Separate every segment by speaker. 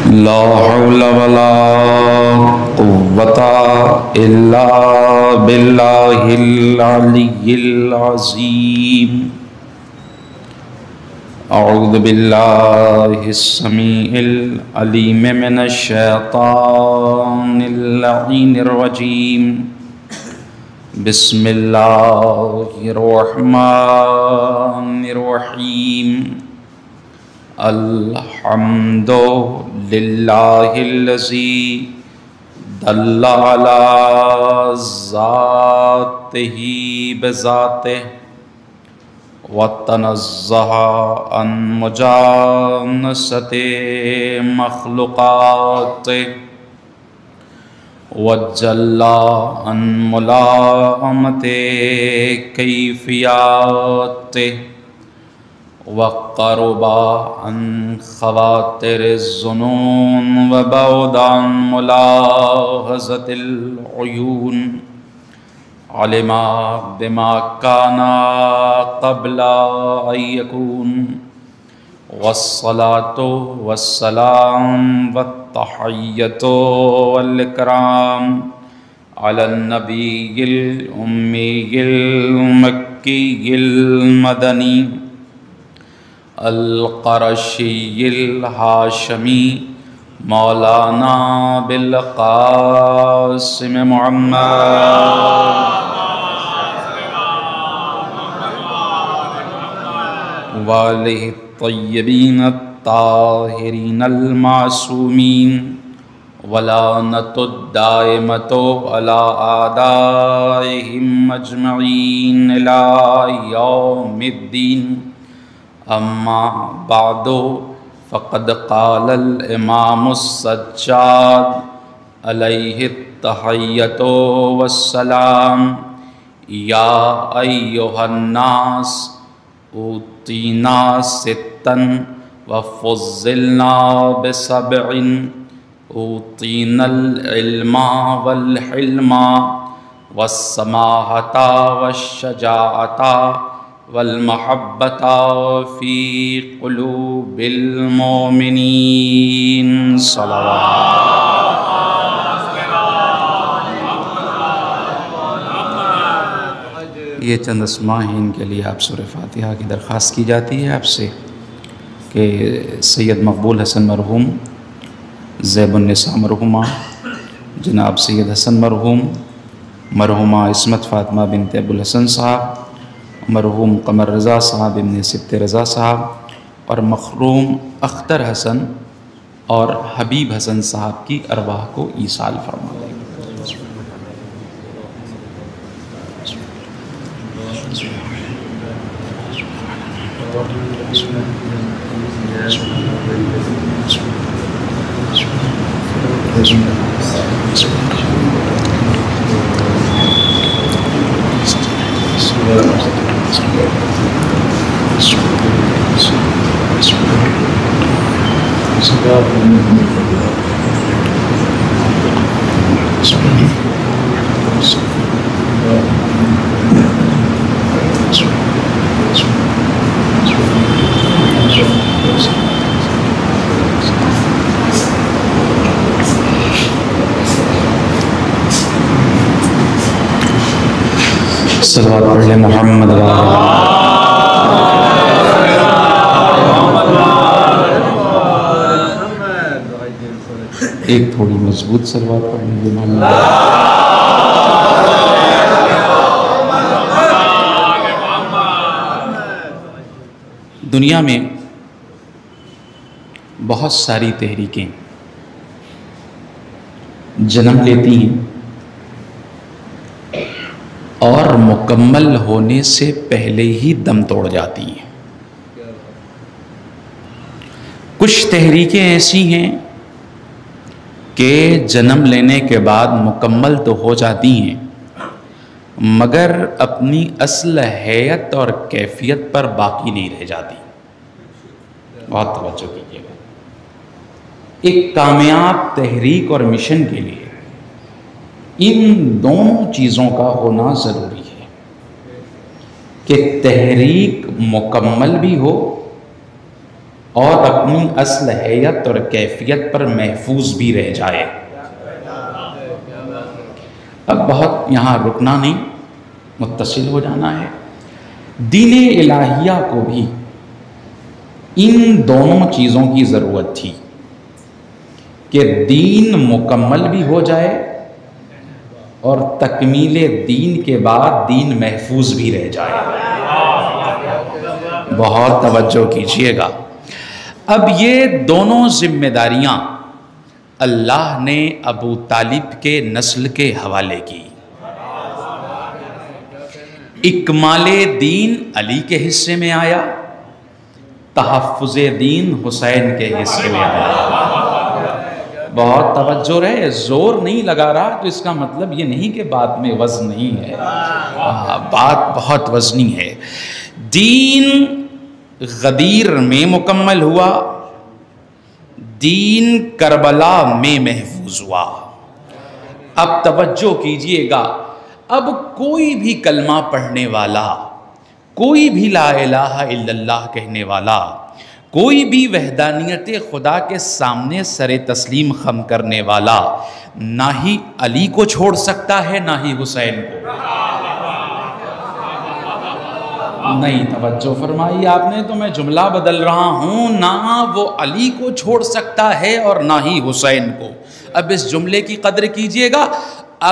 Speaker 1: لا حول ولا قوة إلا بالله العلي العظيم. أعوذ بالله السميع العليم من الشيطان اللعين الرجيم. بسم الله الرحمن الرحيم. الحمد لله الذي دل على ذاته بذاته وتنزه عن مجانسة مخلوقاته وجل عن ملائمة كيفياته وقرب عن خواتر الظنون وبعد عن ملاحظة العيون. علم بما كان قبل أن يكون. والصلاة والسلام والتحية والإكرام على النبي الأمي المكي المدني القرشي الهاشمي مولانا بالقاسم محمد وآله الطيبين الطاهرين المعصومين ولعنة الدائمة على أعدائهم أجمعين إلى يوم الدين. اما بعد فقد قال الامام السجاد علیہ التحیۃ والسلام: یا ایھا الناس اوتینا ستا وفضلنا بسبع. اوتینا العلم والحلم والسماحة والشجاعة والمحبة في قلوب المؤمنين.
Speaker 2: یہ چند اسماء ہیں، ان کے لیے آپ سورہ فاتحہ کی درخواست کی جاتی ہے آپ سے کہ سید مقبول حسن مرحوم، زیب النساء مرحومہ جناب سید حسن مرحوم، مرحومہ عصمت فاطمہ بنت ابوالحسن صاحب، مرحوم قمر رضا صاحب ابن سبت رضا صاحب اور محروم اختر حسن اور حبیب حسن صاحب کی ارواح کو ایصال فرمائے. صلوات پڑھ لیں محمد ایک تھوڑی مضبوط صلوات پڑھ لیں محمد. دنیا میں بہت ساری تحریکیں جنم لیتی ہیں اور مکمل ہونے سے پہلے ہی دم توڑ جاتی ہیں. کچھ تحریکیں ایسی ہیں کہ جنم لینے کے بعد مکمل تو ہو جاتی ہیں مگر اپنی اصل حیت اور کیفیت پر باقی نہیں رہ جاتی. بہت توجہ کیجیے گا. ایک کامیاب تحریک اور مشن کے لیے ان دونوں چیزوں کا ہونا ضروری ہے کہ تحریک مکمل بھی ہو اور اپنی اصل حیت اور کیفیت پر محفوظ بھی رہ جائے۔ اب بہت یہاں رکنا نہیں، متصل ہو جانا ہے۔ دین الہیہ کو بھی ان دونوں چیزوں کی ضرورت تھی کہ دین مکمل بھی ہو جائے اور تکمیل دین کے بعد دین محفوظ بھی رہ جائے۔ بہت توجہ کیجئے گا۔ اب یہ دونوں ذمہ داریاں اللہ نے ابو طالب کے نسل کے حوالے کی۔ اکمال دین علی کے حصے میں آیا، تحفظ دین حسین کے حصے میں آیا۔ بہت توجہ رہے، زور نہیں لگا رہا تو اس کا مطلب یہ نہیں کہ بات میں وزن نہیں ہے، بات بہت وزنی ہے۔ دین غدیر میں مکمل ہوا، دین کربلا میں محفوظ ہوا۔ اب توجہ کیجئے گا، اب کوئی بھی کلمہ پڑھنے والا، کوئی بھی لا الہ الا اللہ کہنے والا، کوئی بھی وحدانیت خدا کے سامنے سر تسلیم خم کرنے والا نہ ہی علی کو چھوڑ سکتا ہے نہ ہی حسین کو۔ نہیں توجہ فرمائی آپ نے، تو میں جملہ بدل رہا ہوں، نہ وہ علی کو چھوڑ سکتا ہے اور نہ ہی حسین کو۔ اب اس جملے کی قدر کیجئے گا،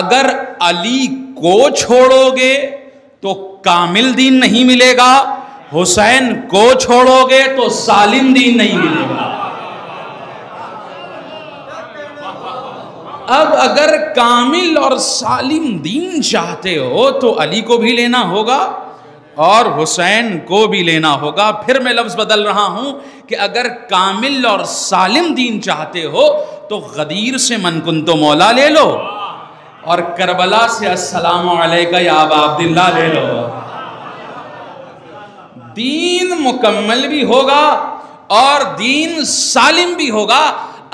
Speaker 2: اگر علی کو چھوڑو گے تو کامل دین نہیں ملے گا، حسین کو چھوڑو گے تو سالم دین نہیں ملے گا۔ اب اگر کامل اور سالم دین چاہتے ہو تو علی کو بھی لینا ہوگا اور حسین کو بھی لینا ہوگا۔ پھر میں لفظ بدل رہا ہوں کہ اگر کامل اور سالم دین چاہتے ہو تو غدیر سے من کنتو مولا لے لو اور کربلا سے السلام علیکہ یا ابا عبداللہ لے لو۔ دین مکمل بھی ہوگا اور دین سالم بھی ہوگا۔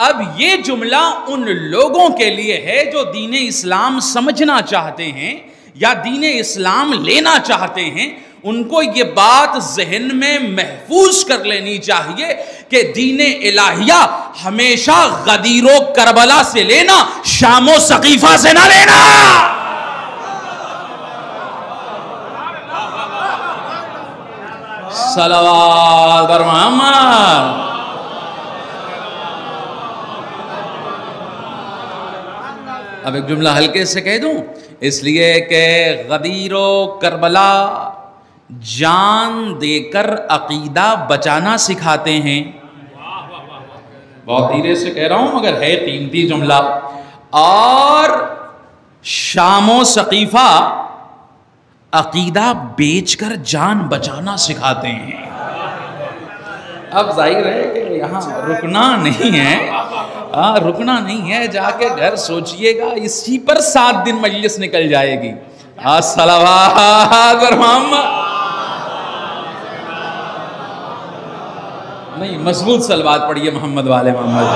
Speaker 2: اب یہ جملہ ان لوگوں کے لیے ہے جو دین اسلام سمجھنا چاہتے ہیں یا دین اسلام لینا چاہتے ہیں، ان کو یہ بات ذہن میں محفوظ کر لینی چاہیے کہ دین الہیہ ہمیشہ غدیر و کربلا سے لینا، شام و سقیفہ سے نہ لینا۔ صلوات بر محمد۔ اب ایک جملہ ہلکے سے کہہ دوں، اس لیے کہ غدیر و کربلا جان دے کر عقیدہ بچانا سکھاتے ہیں۔ بہت دھیرے سے کہہ رہا ہوں مگر ہے قیمتی جملہ۔ اور شام و سقیفہ عقیدہ بیچ کر جان بچانا سکھاتے ہیں۔ اب ظاہر ہے کہ یہاں رکنا نہیں ہے، رکنا نہیں ہے، جا کے گھر سوچئے گا، اسی پر 7 دن مجلس نکل جائے گی۔ صلوات بر محمد۔ نہیں، مضبوط صلوات پڑھیے محمد والے محمد۔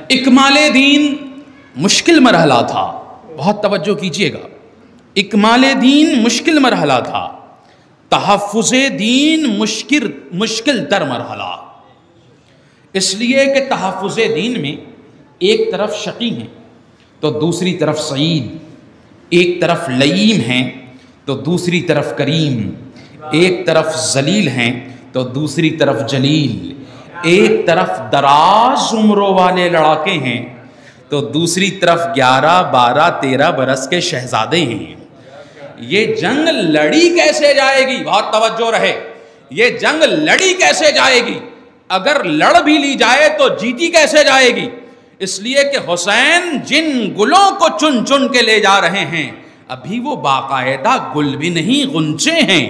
Speaker 2: اکمال دین مشکل مرحلہ تھا، بہت توجہ کیجئے گا۔ اکمال دین مشکل مرحلہ تھا، تحفظ دین مشکل تر مرحلہ۔ اس لیے کہ تحفظ دین میں ایک طرف شقی ہیں تو دوسری طرف سعید، ایک طرف لئیم ہیں تو دوسری طرف کریم، ایک طرف ذلیل ہیں تو دوسری طرف جلیل، ایک طرف دراز عمروں والے لڑاکے ہیں تو دوسری طرف 11، 12، 13 برس کے شہزادے ہیں۔ یہ جنگ لڑی کیسے جائے گی؟ بہت توجہ رہے، یہ جنگ لڑی کیسے جائے گی؟ اگر لڑ بھی لی جائے تو جیتی کیسے جائے گی؟ اس لیے کہ حسین جن گلوں کو چن چن کے لے جا رہے ہیں ابھی وہ باقاعدہ گل بھی نہیں، غنچے ہیں۔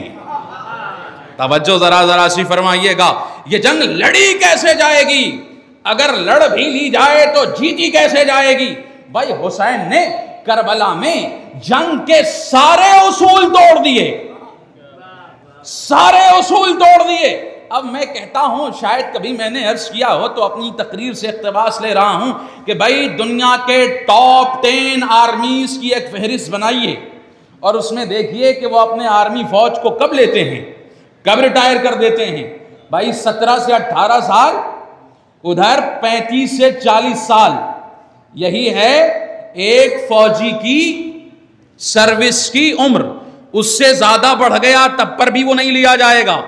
Speaker 2: توجہ ذرا سی فرمائیے گا، یہ جنگ لڑی کیسے جائے گی؟ اگر لڑ بھی لی جائے تو جیتی کیسے جائے گی؟ بھائی حسین نے کربلا میں جنگ کے سارے اصول توڑ دیے، سارے اصول توڑ دیے۔ اب میں کہتا ہوں، شاید کبھی میں نے عرض کیا ہو تو اپنی تقریر سے اقتباس لے رہا ہوں کہ بھائی دنیا کے ٹاپ 10 آرمیز کی ایک فہرست بنائیے
Speaker 1: اور اس میں دیکھیے کہ وہ اپنے آرمی فوج کو کب لیتے ہیں، کب ریٹائر کر دیتے ہیں. بھائی 17 سے 18 سال، ادھر 35 سے 40 سال. یہی ہے ایک فوجی کی سروس کی عمر. اس سے زیادہ بڑھ گیا تب پر بھی وہ نہیں لیا جائے گا.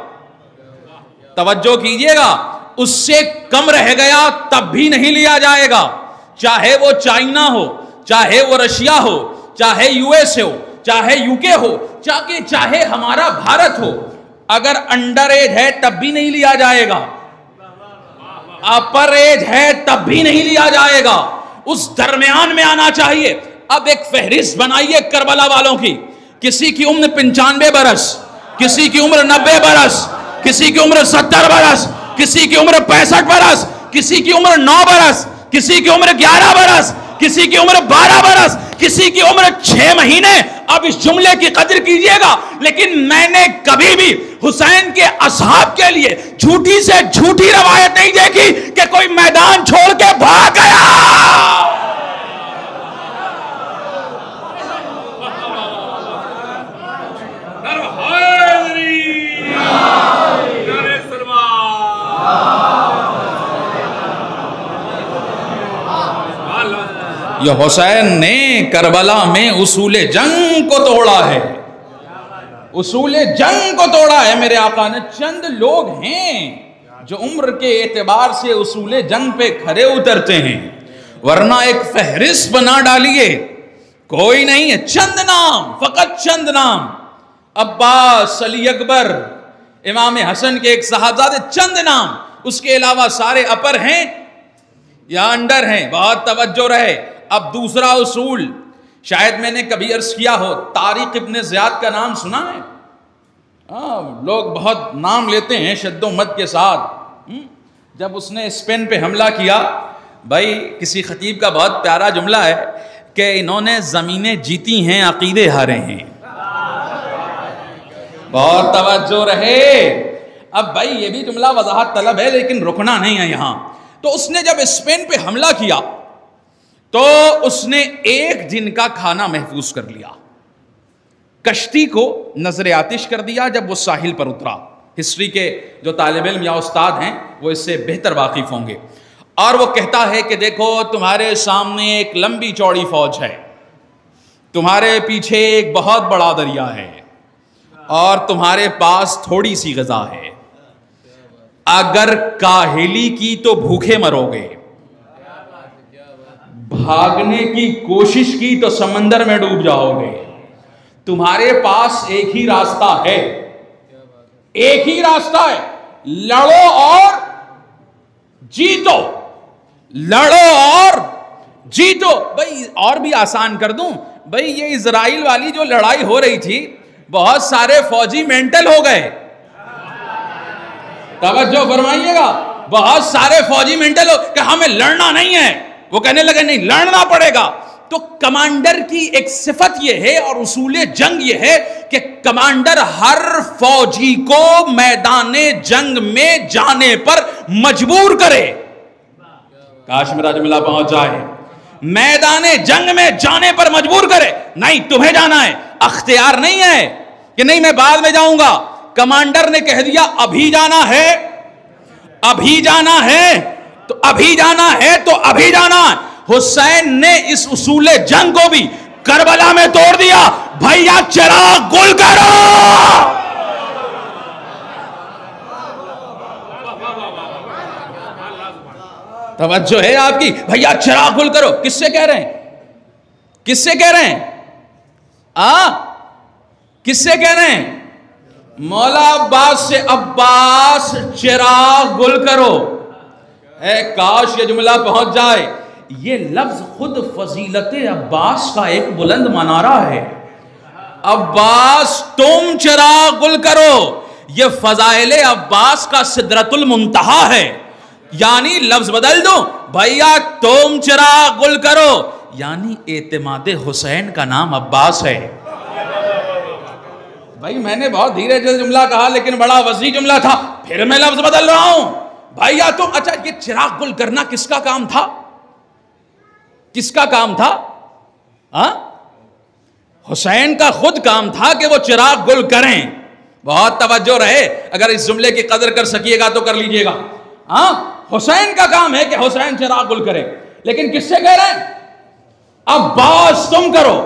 Speaker 1: توجہ کیجئے گا، اس سے کم رہ گیا تب بھی نہیں لیا جائے گا. چاہے وہ چائنا ہو، چاہے وہ رشیا ہو، چاہے یو ایس ہو، چاہے یو کے ہو، چاہے ہمارا بھارت ہو. اگر انڈر ایج ہے تب بھی نہیں لیا جائے گا، اپر ایج ہے تب بھی نہیں لیا جائے گا. اس درمیان میں آنا چاہیے. اب ایک فہرست بنائیے کربلا والوں کی. کسی کی عمر 95 برس، کسی کی عمر 90 برس، کسی کی عمر 70 برس، کسی کی عمر 65 برس، کسی کی عمر 9 برس، کسی کی عمر 11 برس، کسی کی عمر 12 برس، کسی کی عمر 6 مہینے. اب اس جملے کی قدر کیجئے گا. لیکن میں نے کبھی بھی حسین کے اصحاب کے لیے جھوٹی سے جھوٹی روایت نہیں دیکھی کہ کوئی میدان چھوڑ کے بھاگ گیا. یہ حسین نے کربلا میں اصول جنگ کو توڑا ہے. اصول جنگ کو توڑا ہے میرے آقا نے. چند لوگ ہیں جو عمر کے اعتبار سے اصول جنگ پہ کھڑے اترتے ہیں، ورنہ ایک فہرست بنا ڈالیے کوئی نہیں ہے. چند نام، فقط چند نام. عباس، علی اکبر، امام حسن کے ایک صاحبزادے، چند نام. اس کے علاوہ سارے اپر ہیں یا انڈر ہیں. بہت توجہ رہے. اب دوسرا اصول شاید میں نے کبھی عرض کیا ہو، طارق ابن زیاد کا نام سنا ہے؟ لوگ بہت نام لیتے ہیں شد و مد کے ساتھ. جب اس نے اسپین پہ حملہ کیا، بھائی کسی خطیب کا بہت پیارا جملہ ہے کہ انہوں نے زمینیں جیتی ہیں، عقیدے ہارے ہیں. بہت توجہ رہے. اب بھائی یہ بھی جملہ وضاحت طلب ہے لیکن رکنا نہیں ہے یہاں. تو اس نے جب اسپین پہ حملہ کیا تو اس نے ایک دن کا کھانا محفوظ کر لیا. کشتی کو نظر آتش کر دیا جب وہ ساحل پر اترا. ہسٹری کے جو طالب علم یا استاد ہیں وہ اس سے بہتر واقف ہوں گے. اور وہ کہتا ہے کہ دیکھو تمہارے سامنے ایک لمبی چوڑی فوج ہے، تمہارے پیچھے ایک بہت بڑا دریا ہے، اور تمہارے پاس تھوڑی سی غذا ہے. اگر کاہلی کی تو بھوکے مرو گے، بھاگنے کی کوشش کی تو سمندر میں ڈوب جاؤ گے. تمہارے پاس ایک ہی راستہ ہے، ایک ہی راستہ ہے، لڑو اور جیتو، لڑو اور جیتو. بھائی اور بھی آسان کر دوں، بھئی یہ اسرائیل والی جو لڑائی ہو رہی تھی بہت سارے فوجی مینٹل ہو گئے. توجہ فرمائیے گا، بہت سارے فوجی مینٹل ہو کہ ہمیں لڑنا نہیں ہے. وہ کہنے لگے نہیں لڑنا پڑے گا. تو کمانڈر کی ایک صفت یہ ہے اور اصول جنگ یہ ہے کہ کمانڈر ہر فوجی کو میدان جنگ میں جانے پر مجبور کرے. کاش میرا جملہ پہنچ جائے. میدان جنگ میں جانے پر مجبور کرے. نہیں تمہیں جانا ہے، اختیار نہیں ہے کہ نہیں میں بعد میں جاؤں گا. کمانڈر نے کہہ دیا ابھی جانا ہے، ابھی جانا ہے تو ابھی جانا ہے تو ابھی جانا ہے. حسین نے اس اصول جنگ کو بھی کربلا میں توڑ دیا. بھیا چراغ گل کرو. توجہ ہے آپ کی. بھیا چراغ گل کرو. کس سے کہہ رہے ہیں؟ کس سے کہہ رہے ہیں؟ کس سے کہہ رہے ہیں؟ مولا عباس سے. عباس چراغ گل کرو. اے کاش یہ جملہ پہنچ جائے. یہ لفظ خود فضیلت عباس کا ایک بلند منارہ ہے. عباس تم چراغ گل کرو. یہ فضائل عباس کا سدرۃ المنتہا ہے. یعنی لفظ بدل دو، بھیا تم چراغ گل کرو. یعنی اعتماد حسین کا نام عباس ہے. بھائی میں نے بہت دھیرے سے جملہ کہا لیکن بڑا وسیع جملہ تھا. پھر میں لفظ بدل رہا ہوں. بھیا تم اچھا یہ چراغ گل کرنا کس کا کام تھا؟ کس کا کام تھا؟ حسین کا خود کام تھا کہ وہ چراغ گل کریں. بہت توجہ رہے, اگر اس جملے کی قدر کر سکیے گا تو کر لیجئے گا. ہاں, حسین کا کام ہے کہ حسین چراغ گل کرے. لیکن کس سے کہہ رہے ہیں؟ عباس تم کرو.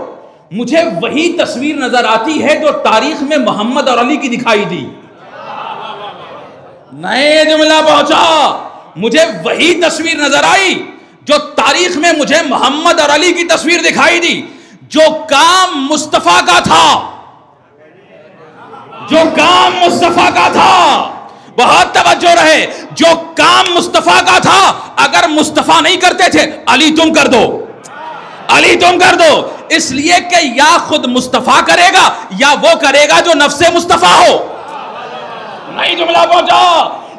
Speaker 1: مجھے وہی تصویر نظر آتی ہے جو تاریخ میں محمد اور علی کی دکھائی دی. نئے جملہ پہنچا. مجھے وہی تصویر نظر آئی جو تاریخ میں مجھے محمد اور علی کی تصویر دکھائی دی. جو کام مصطفیٰ کا تھا, جو کام مصطفیٰ کا تھا, بہت توجہ رہے, جو کام مصطفیٰ کا تھا اگر مصطفیٰ نہیں کرتے تھے, علی تم کر دو, علی تم کر دو. اس لیے کہ یا خود مصطفیٰ کرے گا یا وہ کرے گا جو نفس مصطفیٰ ہو. نہیں جملہ پہنچا.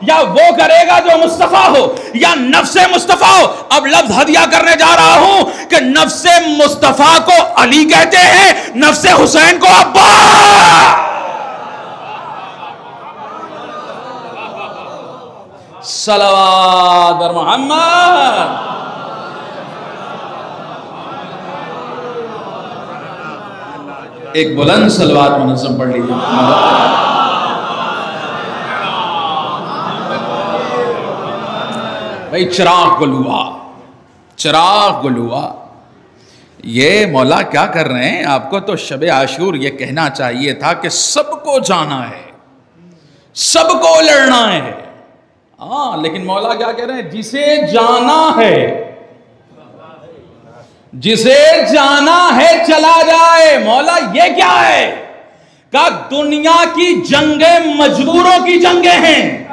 Speaker 1: یا وہ کرے گا جو مصطفیٰ ہو یا نفس مصطفیٰ ہو. اب لفظ ہدیہ کرنے جا رہا ہوں کہ نفس مصطفیٰ کو علی کہتے ہیں, نفس حسین کو عباس. صلوات بر محمد. ایک بلند صلوات منظم پڑھ لیجیے. بھائی چراغ گل ہوا, چراغ گل ہوا. یہ مولا کیا کر رہے ہیں؟ آپ کو تو شب عاشور یہ کہنا چاہیے تھا کہ سب کو جانا ہے, سب کو لڑنا ہے. ہاں, لیکن مولا کیا کہہ رہے ہیں؟ جسے جانا ہے, جسے جانا ہے چلا جائے. مولا یہ کیا ہے؟ کہ دنیا کی جنگیں مجبوروں کی جنگیں ہیں.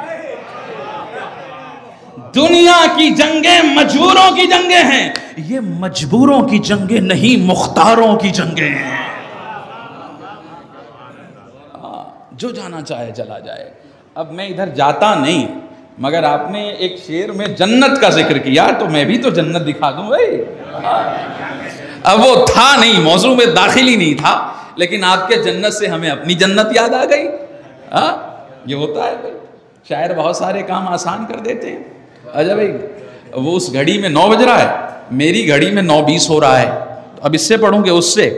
Speaker 1: دنیا کی جنگیں مجبوروں کی جنگیں ہیں. یہ مجبوروں کی جنگیں نہیں, مختاروں کی جنگیں ہیں. جو جانا چاہے چلا جائے. اب میں ادھر جاتا نہیں, مگر آپ نے ایک شعر میں جنت کا ذکر کیا تو میں بھی تو جنت دکھا دوں بھائی. اب وہ تھا نہیں, موضوع میں داخل ہی نہیں تھا, لیکن آپ کے جنت سے ہمیں اپنی جنت یاد آ گئی. یہ ہوتا ہے بھائی, شاعر بہت سارے کام آسان کر دیتے ہیں. اچھا بھائی, وہ اس گھڑی میں 9 بج رہا ہے, میری گھڑی میں 9:20 ہو رہا ہے, اب اس سے پڑھوں گے اس سے.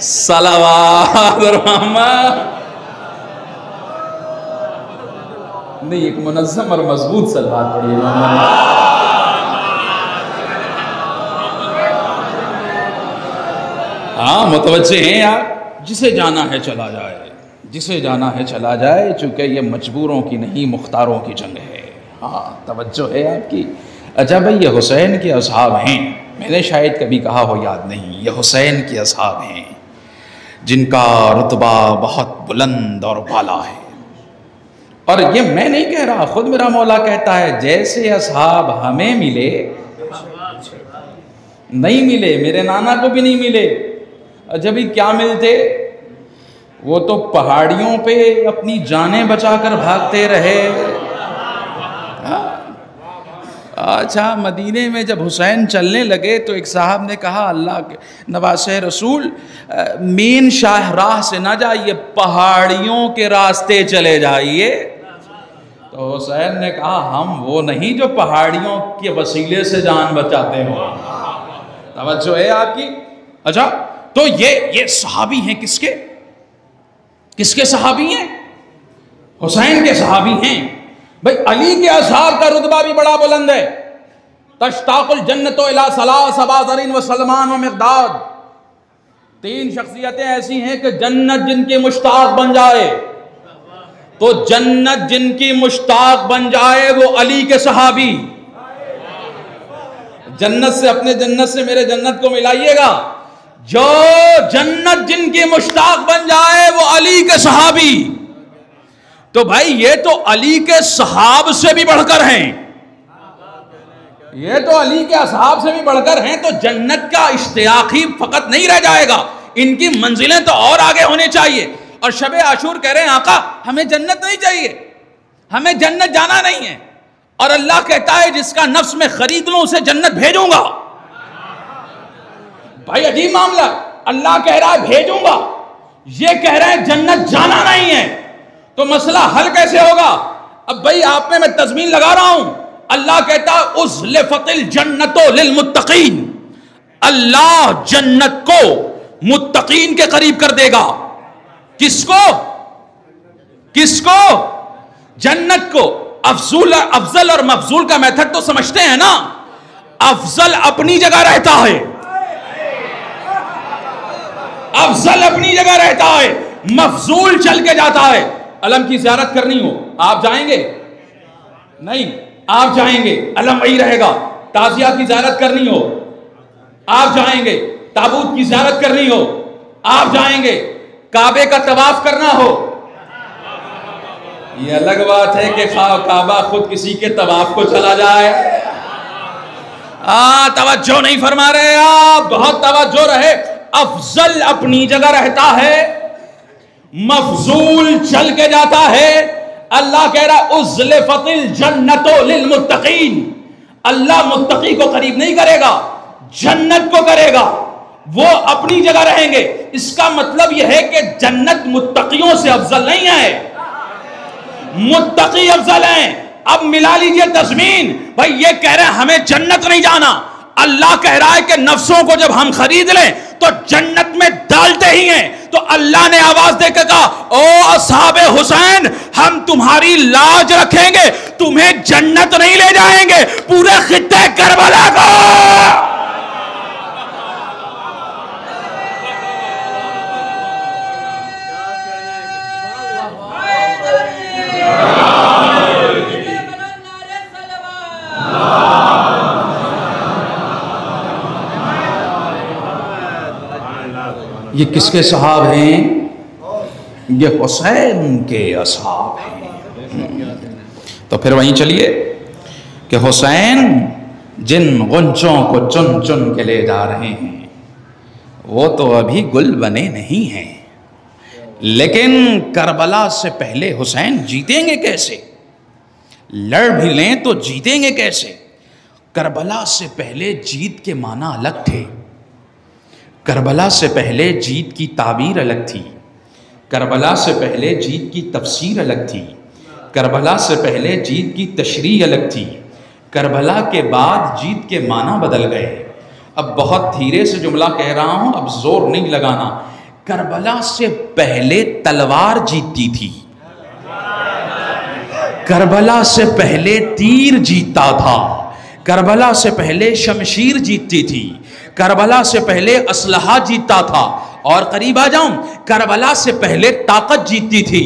Speaker 1: صلوات محمد. نہیں, ایک منظم اور مضبوط صلوات پڑھیے. ہاں, متوجہ ہیں آپ؟ جسے جانا ہے چلا جائے, جسے جانا ہے چلا جائے, چونکہ یہ مجبوروں کی نہیں مختاروں کی جنگ ہے. ہاں, توجہ ہے آپ کی. اچھا بھائی, یہ حسین کے اصحاب ہیں, میں نے شاید کبھی کہا ہو, یاد نہیں. یہ حسین کے اصحاب ہیں جن کا رتبہ بہت بلند اور بالا ہے. اور یہ میں نہیں کہہ رہا, خود میرا مولا کہتا ہے, جیسے اصحاب ہمیں ملے نہیں ملے, میرے نانا کو بھی نہیں ملے. جب ہی کیا ملتے, وہ تو پہاڑیوں پہ اپنی جانیں بچا کر بھاگتے رہے. اچھا, مدینے میں جب حسین چلنے لگے تو ایک صاحب نے کہا, اللہ کے نواسہ رسول, مین شاہ راہ سے نہ جائیے, پہاڑیوں کے راستے چلے جائیے. تو حسین نے کہا, ہم وہ نہیں جو پہاڑیوں کے وسیلے سے جان بچاتے ہوں. توجہ ہے آپ کی؟ اچھا, تو یہ صحابی ہیں. کس کے؟ کس کے صحابی ہیں؟ حسین کے صحابی ہیں. بھئی علی کے اصحاب کا رتبہ بھی بڑا بلند ہے. تشتاق الجنت الی ثلاث ابا ذر و سلمان و مقداد. 3 شخصیتیں ایسی ہیں کہ جنت جن کی مشتاق بن جائے, تو جنت جن کی مشتاق بن جائے وہ علی کے صحابی. جنت سے, اپنے جنت سے میرے جنت کو ملائیے گا. جو جنت جن کی مشتاق بن جائے وہ علی کے صحابی. تو بھائی یہ تو علی کے صحاب سے بھی بڑھ کر ہیں, یہ تو علی کے اصحاب سے بھی بڑھ کر ہیں. تو جنت کا اشتیاق ہی فقط نہیں رہ جائے گا, ان کی منزلیں تو اور آگے ہونی چاہیے. اور شب عاشور کہہ رہے ہیں, آقا ہمیں جنت نہیں چاہیے, ہمیں جنت جانا نہیں ہے. اور اللہ کہتا ہے, جس کا نفس میں خرید لوں اسے جنت بھیجوں گا. بھائی عجیب معاملہ, اللہ کہہ رہا ہے بھیجوں گا, یہ کہہ رہے ہیں جنت جانا نہیں ہے. تو مسئلہ حل کیسے ہوگا؟ اب بھائی آپ میں تضمین لگا رہا ہوں. اللہ کہتا ہے ازلفت الجنت للمتقین, اللہ جنت کو متقین کے قریب کر دے گا. کس کو؟ کس کو؟ جنت کو. افضل اور مفضول کا میتھڈ تو سمجھتے ہیں نا. افضل اپنی جگہ رہتا ہے، افضل اپنی جگہ رہتا ہے، مفضول چل کے جاتا ہے. علم کی زیارت کرنی ہو آپ جائیں گے؟ نہیں، آپ جائیں گے، علم وہی رہے گا. تازیہ کی زیارت کرنی ہو آپ جائیں گے، تابوت کی زیارت کرنی ہو آپ جائیں گے، کعبے کا طواف کرنا ہو. یہ الگ بات ہے کہ کعبہ خود کسی کے طواف کو چلا جائے. توجہ نہیں فرما رہے آپ، بہت توجہ رہے. افضل اپنی جگہ رہتا ہے، مفضول چل کے جاتا ہے. اللہ کہہ رہا ازلفت الجنت للمتقین. اللہ متقی کو قریب نہیں کرے گا، جنت کو کرے گا. وہ اپنی جگہ رہیں گے. اس کا مطلب یہ ہے کہ جنت متقیوں سے افضل نہیں ہے، متقی افضل ہیں. اب ملا لیجئے تضمین. بھائی یہ کہہ رہے ہیں ہمیں جنت نہیں جانا، اللہ کہہ رہا ہے کہ نفسوں کو جب ہم خرید لیں تو جنت میں ڈالتے ہی ہیں. تو اللہ نے آواز دے کے کہا او اصحاب حسین، ہم تمہاری لاج رکھیں گے، تمہیں جنت نہیں لے جائیں گے، پورے خطے کربلا کو. یہ کس کے اصحاب ہیں؟ یہ حسین کے اصحاب ہیں. تو پھر وہیں چلیے کہ حسین جن غنچوں کو چن چن کے لے جا رہے ہیں وہ تو ابھی گل بنے نہیں ہیں، لیکن کربلا سے پہلے حسین جیتیں گے کیسے؟ لڑ بھی لیں تو جیتیں گے کیسے؟ کربلا سے پہلے جیت کے معنی الگ تھے. کربلا سے پہلے جیت کی تعبیر الگ تھی، کربلا سے پہلے جیت کی تفسیر الگ تھی، کربلا سے پہلے جیت کی تشریح الگ تھی. کربلا کے بعد جیت کے معنی بدل گئے. اب بہت دھیرے سے جملہ کہہ رہا ہوں، اب زور نہیں لگانا. کربلا سے پہلے تلوار جیتتی تھی، کربلا سے پہلے تیر جیتتا تھا، کربلا سے پہلے شمشیر جیتتی تھی، کربلا سے پہلے اسلحہ جیتتا تھا. اور قریب آ جاؤں، کربلا سے پہلے طاقت جیتتی تھی،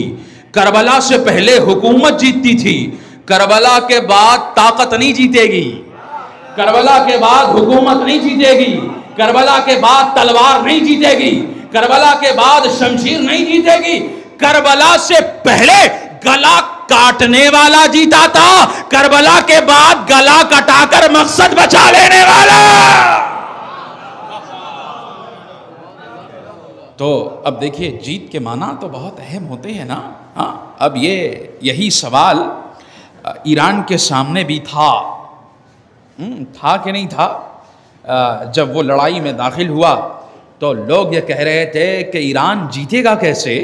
Speaker 1: کربلا سے پہلے حکومت جیتتی تھی. کربلا کے بعد طاقت نہیں جیتے گی، کربلا کے بعد حکومت نہیں جیتے گی، کربلا کے بعد تلوار نہیں جیتے گی، کربلا کے بعد شمشیر نہیں جیتے گی. کربلا سے پہلے گلا کاٹنے والا جیتا تھا، کربلا کے بعد گلا کٹا کر مقصد بچا لینے والا. تو اب دیکھیے جیت کے معنی تو بہت اہم ہوتے ہیں نا. اب یہی سوال ایران کے سامنے بھی تھا کہ نہیں تھا؟ جب وہ لڑائی میں داخل ہوا تو لوگ یہ کہہ رہے تھے کہ ایران جیتے گا کیسے؟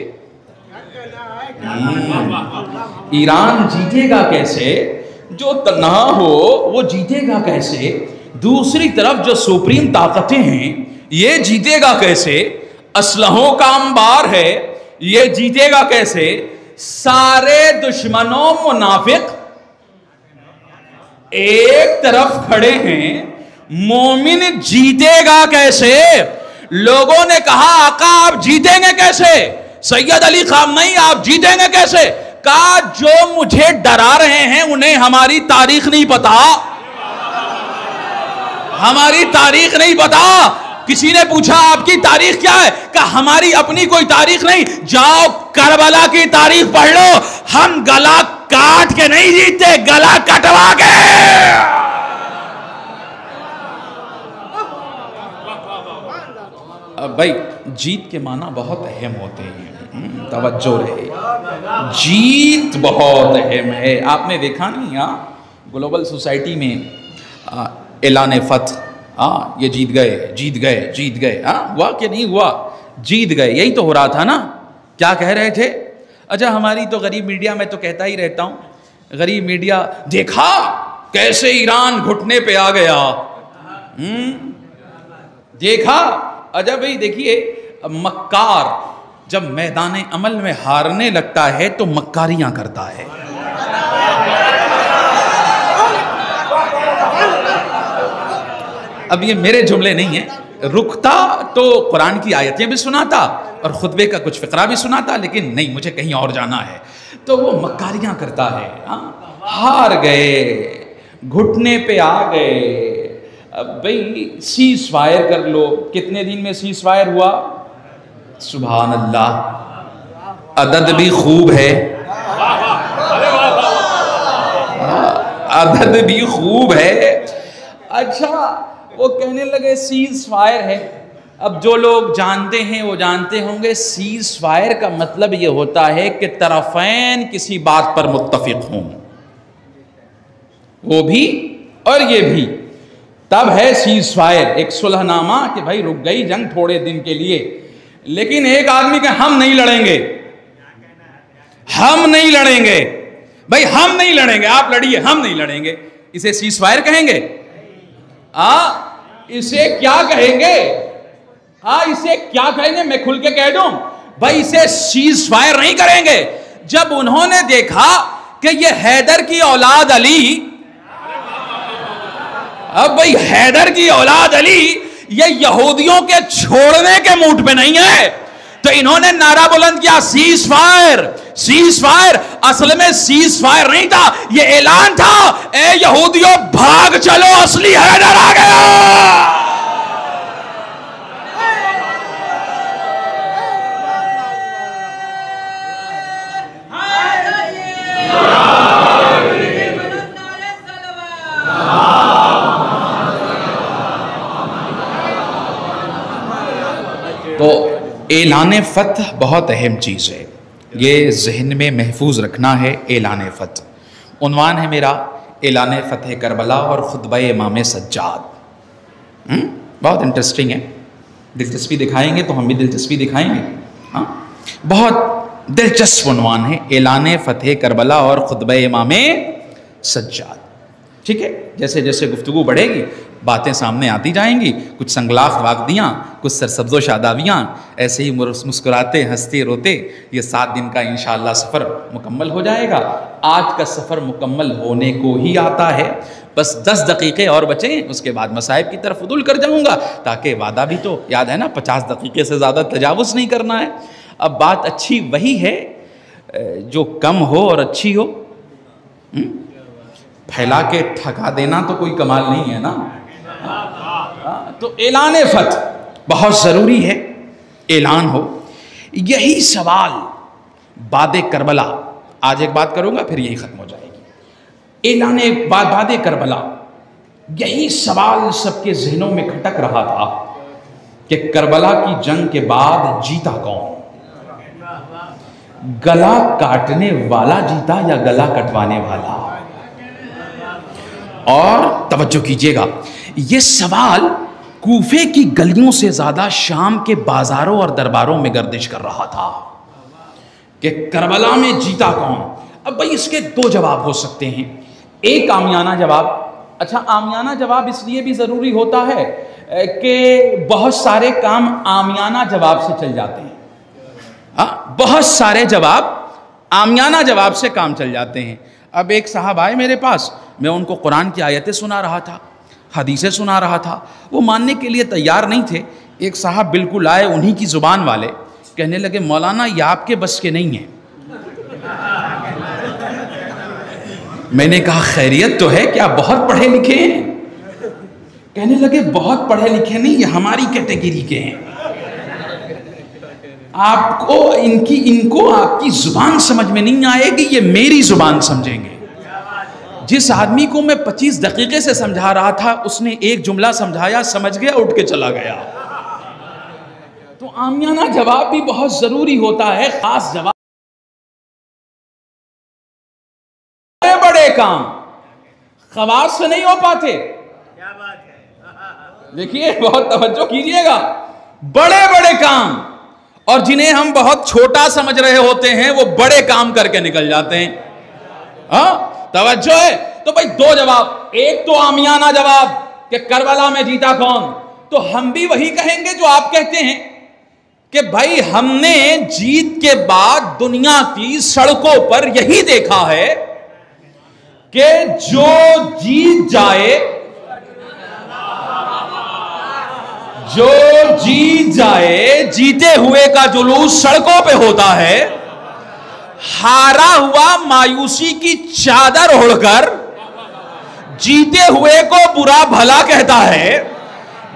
Speaker 1: ایران جیتے گا کیسے؟ جو تنہا ہو وہ جیتے گا کیسے؟ دوسری طرف جو سپریم طاقتیں ہیں یہ جیتے گا کیسے؟ اسلحوں کا انبار ہے، یہ جیتے گا کیسے؟ سارے دشمنوں منافق ایک طرف کھڑے ہیں، مومن جیتے گا کیسے؟ لوگوں نے کہا آقا آپ جیتیں گے کیسے؟ سید علی خامنئی آپ جیتیں گے کیسے؟ کہا جو مجھے ڈرا رہے ہیں انہیں ہماری تاریخ نہیں پتا، ہماری تاریخ نہیں پتا. کسی نے پوچھا آپ کی تاریخ کیا ہے؟ کہا ہماری اپنی کوئی تاریخ نہیں، جاؤ کربلا کی تاریخ پڑھ لو. ہم گلا کاٹ کے نہیں جیتے، گلا کٹوا کے. اب بھائی جیت کے معنی بہت اہم ہوتے ہیں، توجہ رہے، جیت بہت اہم ہے. آپ نے دیکھا نہیں گلوبل سوسائٹی میں اعلان فتح، یہ جیت گئے، ہوا کہ نہیں ہوا؟ جیت گئے. یہی تو ہو رہا تھا نا. کیا کہہ رہے تھے؟ اچھا ہماری تو غریب میڈیا میں تو کہتا ہی رہتا ہوں، غریب میڈیا دیکھا کیسے ایران گھٹنے پہ آ گیا. دیکھا اجب بھائی دیکھیے مکار جب میدان عمل میں ہارنے لگتا ہے تو مکاریاں کرتا ہے. اب یہ میرے جملے نہیں ہیں, رکتا تو قرآن کی آیتیں بھی سناتا اور خطبے کا کچھ فقرہ بھی سناتا, لیکن نہیں, مجھے کہیں اور جانا ہے. تو وہ مکاریاں کرتا ہے. ہار گئے, گھٹنے پہ آ گئے. بھئی سیز فائر کر لو. کتنے دن میں سیز فائر ہوا؟ سبحان اللہ, عدد بھی خوب ہے, عدد بھی خوب ہے. اچھا وہ کہنے لگے سیز فائر ہے. اب جو لوگ جانتے ہیں وہ جانتے ہوں گے سیز فائر کا مطلب یہ ہوتا ہے کہ طرفین کسی بات پر متفق ہوں, وہ بھی اور یہ بھی, تب ہے سیز فائر, ایک صلح نامہ کہ بھائی رک گئی جنگ تھوڑے دن کے لیے. لیکن ایک آدمی کہ ہم نہیں لڑیں گے, ہم نہیں لڑیں گے, بھائی ہم نہیں لڑیں گے, آپ لڑیے, ہم نہیں لڑیں گے, اسے سیز فائر کہیں گے؟ اسے کیا کہیں گے؟ اسے کیا کہیں گے؟ میں کھل کے کہہ دوں بھائی اسے سیز فائر نہیں کریں گے. جب انہوں نے دیکھا کہ یہ حیدر کی اولاد علی, اب بھئی حیدر کی اولاد علی یہ یہودیوں کے چھوڑنے کے موڈ پہ نہیں ہے, تو انہوں نے نعرہ بلند کیا سیز فائر, سیز فائر. اصل میں سیز فائر نہیں تھا, یہ اعلان تھا اے یہودیوں بھاگ چلو, اصلی حیدر آ گیا. تو اعلان فتح بہت اہم چیز ہے, یہ ذہن میں محفوظ رکھنا ہے. اعلان فتح عنوان ہے میرا, اعلان فتح کربلا اور خطبہ امام سجاد. بہت انٹرسٹنگ ہے, دلچسپی دکھائیں گے تو ہم بھی دلچسپی دکھائیں گے. بہت دلچسپ عنوان ہے, اعلان فتح کربلا اور خطبہ امام سجاد. ٹھیک ہے, جیسے جیسے گفتگو بڑھے گی باتیں سامنے آتی جائیں گی, کچھ سنگلاخ واقعیاں, کچھ سرسبز و شادابیاں, ایسے ہی مسکراتے ہنستے روتے یہ 7 دن کا انشاءاللہ سفر مکمل ہو جائے گا. آج کا سفر مکمل ہونے کو ہی آتا ہے, بس 10 دقیقے اور بچیں, اس کے بعد مصائب کی طرف عدول کر جاؤں گا, تاکہ وعدہ بھی تو یاد ہے نا 50 دقیقے سے زیادہ تجاوز نہیں کرنا ہے. اب بات اچھی وہی ہے جو کم ہو اور اچھی ہو, پھیلا کے ٹھکا دینا تو کوئی کمال نہیں ہے نا. تو اعلان فتح بہت ضروری ہے, اعلان ہو. یہی سوال بعد کربلا, آج ایک بات کروں گا پھر یہی ختم ہو جائے گی. اعلان بعد کربلا, یہی سوال سب کے ذہنوں میں کھٹک رہا تھا کہ کربلا کی جنگ کے بعد جیتا کون؟ گلا کاٹنے والا جیتا یا گلا کٹوانے والا؟ اور توجہ کیجئے گا, یہ سوال کوفے کی گلیوں سے زیادہ شام کے بازاروں اور درباروں میں گردش کر رہا تھا کہ کربلا میں جیتا کون. اب بھئی اس کے 2 جواب ہو سکتے ہیں. ایک عامیانہ جواب. اچھا عامیانہ جواب اس لیے بھی ضروری ہوتا ہے کہ بہت سارے کام عامیانہ جواب سے چل جاتے ہیں. بہت سارے جواب عامیانہ جواب سے کام چل جاتے ہیں. اب ایک صاحب آئے میرے پاس, میں ان کو قرآن کی آیتیں سنا رہا تھا, حدیثیں سنا رہا تھا, وہ ماننے کے لیے تیار نہیں تھے. ایک صاحب بالکل آئے انہی کی زبان والے, کہنے لگے مولانا یہ آپ کے بس کے نہیں ہیں. میں نے کہا خیریت تو ہے, کیا بہت پڑھے لکھے ہیں؟ کہنے لگے بہت پڑھے لکھے نہیں, یہ ہماری کیٹیگری کے ہیں. آپ کو ان کو آپ کی زبان سمجھ میں نہیں آئے گی, یہ میری زبان سمجھیں گے. جس آدمی کو میں 25 دقیقے سے سمجھا رہا تھا اس نے ایک جملہ سمجھایا, سمجھ گیا, اٹھ کے چلا گیا. تو عامیانہ جواب بھی بہت ضروری ہوتا ہے, خاص جواب. بڑے کام خواص سے نہیں ہو پاتے. دیکھیے بہت توجہ کیجئے گا, بڑے بڑے کام, اور جنہیں ہم بہت چھوٹا سمجھ رہے ہوتے ہیں وہ بڑے کام کر کے نکل جاتے ہیں. توجہ ہے. تو بھائی 2 جواب, ایک تو عامیانہ جواب کہ کربلا میں جیتا کون, تو ہم بھی وہی کہیں گے جو آپ کہتے ہیں کہ بھائی ہم نے جیت کے بعد دنیا کی سڑکوں پر یہی دیکھا ہے کہ جو جیت جائے جیتے ہوئے کا جلوس سڑکوں پہ ہوتا ہے، ہارا ہوا مایوسی کی چادر اوڑھ کر جیتے ہوئے کو برا بھلا کہتا ہے۔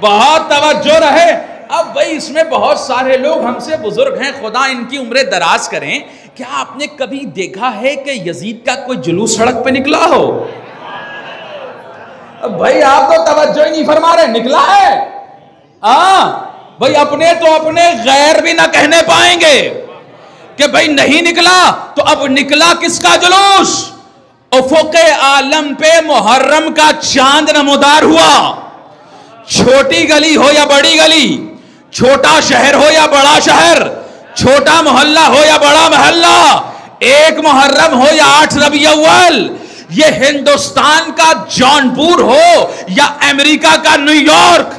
Speaker 1: بہت توجہ رہے۔ اب بھائی اس میں بہت سارے لوگ ہم سے بزرگ ہیں، خدا ان کی عمریں دراز کریں، کیا آپ نے کبھی دیکھا ہے کہ یزید کا کوئی جلوس سڑک پہ نکلا ہو؟ اب بھائی آپ تو توجہ ہی نہیں فرما رہے، نکلا ہے؟ بھائی اپنے تو اپنے غیر بھی نہ کہنے پائیں گے کہ بھائی نہیں نکلا، تو اب نکلا کس کا جلوس؟ افق عالم پہ محرم کا چاند نمودار ہوا۔ چھوٹی گلی ہو یا بڑی گلی، چھوٹا شہر ہو یا بڑا شہر، چھوٹا محلہ ہو یا بڑا محلہ، ایک محرم ہو یا 8 ربیع اول، یہ ہندوستان کا جونپور ہو یا امریکہ کا نیو یارک،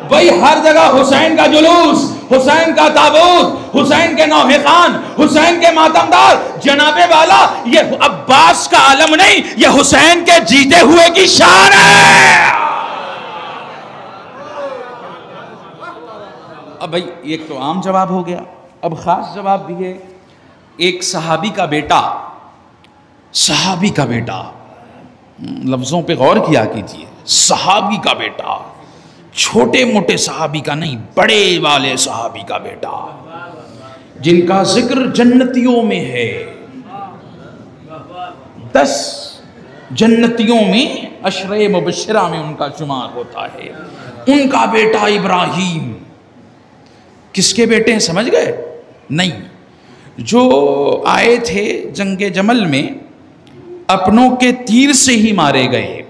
Speaker 1: بھئی ہر جگہ حسین کا جلوس، حسین کا تابوت، حسین کے نوحہ خان، حسین کے ماتمدار، جناب والا یہ عباس کا علم نہیں، یہ حسین کے جیتے ہوئے کی شان ہے۔ اب بھئی ایک تو عام جواب ہو گیا، اب خاص جواب بھی ہے۔ ایک صحابی کا بیٹا، لفظوں پہ غور کیا کیجئے، صحابی کا بیٹا، چھوٹے موٹے صحابی کا نہیں، بڑے والے صحابی کا بیٹا، جن کا ذکر جنتیوں میں ہے، 10 جنتیوں میں عشرہ مبشرہ میں ان کا شمار ہوتا ہے۔ ان کا بیٹا ابراہیم، کس کے بیٹے ہیں سمجھ گئے؟ نہیں، جو آئے تھے جنگ جمل میں اپنوں کے تیر سے ہی مارے گئے۔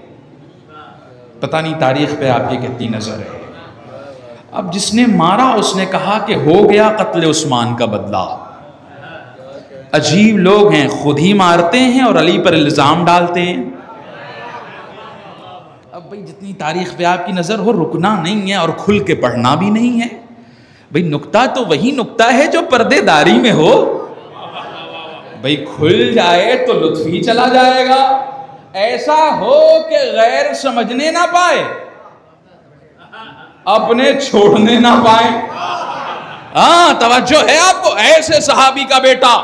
Speaker 1: پتہ نہیں تاریخ پہ آپ کی کتنی نظر ہے۔ اب جس نے مارا اس نے کہا کہ ہو گیا قتل عثمان کا بدلہ۔ عجیب لوگ ہیں، خود ہی مارتے ہیں اور علی پر الزام ڈالتے ہیں۔ اب بھئی جتنی تاریخ پہ آپ کی نظر ہو، رکنا نہیں ہے اور کھل کے پڑھنا بھی نہیں ہے۔ بھئی نکتہ تو وہی نکتہ ہے جو پردے داری میں ہو، بھئی کھل جائے تو لطف ہی چلا جائے گا، ایسا ہو کہ غیر سمجھنے نہ پائے، اپنے چھوڑنے نہ پائیں۔ توجہ ہے آپ کو؟ ایسے صحابی کا بیٹا۔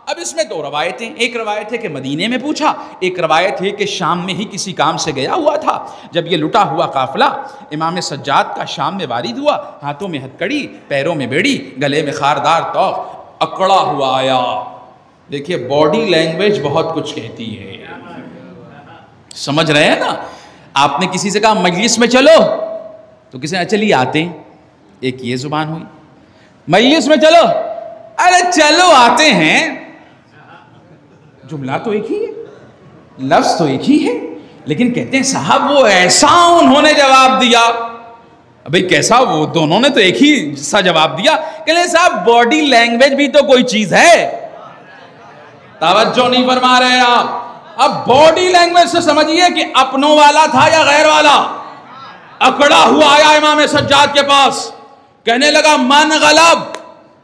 Speaker 1: اب اس میں 2 روایتیں، ایک روایت ہے کہ مدینے میں پوچھا، ایک روایت ہے کہ شام میں ہی کسی کام سے گیا ہوا تھا۔ جب یہ لٹا ہوا قافلہ امام سجاد کا شام میں وارد ہوا، ہاتھوں میں ہتکڑی، پیروں میں بیڑی، گلے میں خاردار طوق، اکڑا ہوا آیا۔ دیکھیے باڈی لینگویج بہت کچھ کہتی ہے، سمجھ رہے ہیں نا؟ آپ نے کسی سے کہا مجلس میں چلو تو کسی نے چلیے آتے ہیں، ایک یہ زبان ہوئی۔ مجلس میں چلو، ارے چلو آتے ہیں، جملہ تو ایک ہی ہے، لفظ تو ایک ہی ہے، لیکن کہتے ہیں صاحب وہ ایسا انہوں نے جواب دیا۔ بھئی کیسا؟ وہ دونوں نے تو ایک ہی سا جواب دیا۔ کہتے صاحب باڈی لینگویج بھی تو کوئی چیز ہے، توجہ نہیں فرما رہے آپ۔ اب باڈی لینگویج سے سمجھیے کہ اپنوں والا تھا یا غیر والا۔ اکڑا ہوا آیا امام سجاد کے پاس، کہنے لگا من غلب،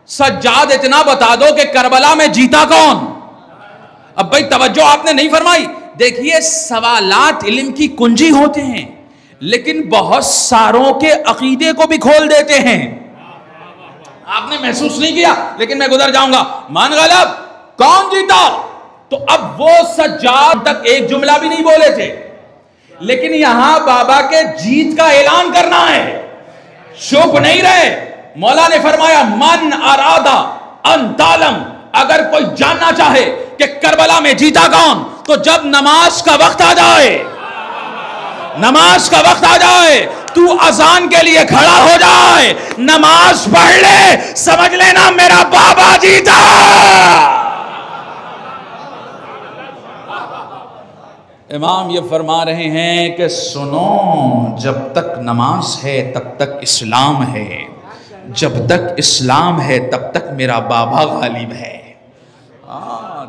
Speaker 1: سجاد اتنا بتا دو کہ کربلا میں جیتا کون؟ اب بھائی توجہ آپ نے نہیں فرمائی۔ دیکھیے سوالات علم کی کنجی ہوتے ہیں، لیکن بہت ساروں کے عقیدے کو بھی کھول دیتے ہیں۔ آپ نے محسوس نہیں کیا لیکن میں گزر جاؤں گا۔ من غلب، کون جیتا؟ تو اب وہ سجاد تک ایک جملہ بھی نہیں بولے تھے، لیکن یہاں بابا کے جیت کا اعلان کرنا ہے، چپ نہیں رہے۔ مولا نے فرمایا من ارادہ ان تعلم، اگر کوئی جاننا چاہے کہ کربلا میں جیتا کون، تو جب نماز کا وقت آ جائے، نماز کا وقت آ جائے، تو اذان کے لیے کھڑا ہو جائے، نماز پڑھ لے، سمجھ لینا میرا بابا جیتا۔ امام یہ فرما رہے ہیں کہ سنو، جب تک نماز ہے تب تک اسلام ہے، جب تک اسلام ہے تب تک میرا بابا غالب ہے۔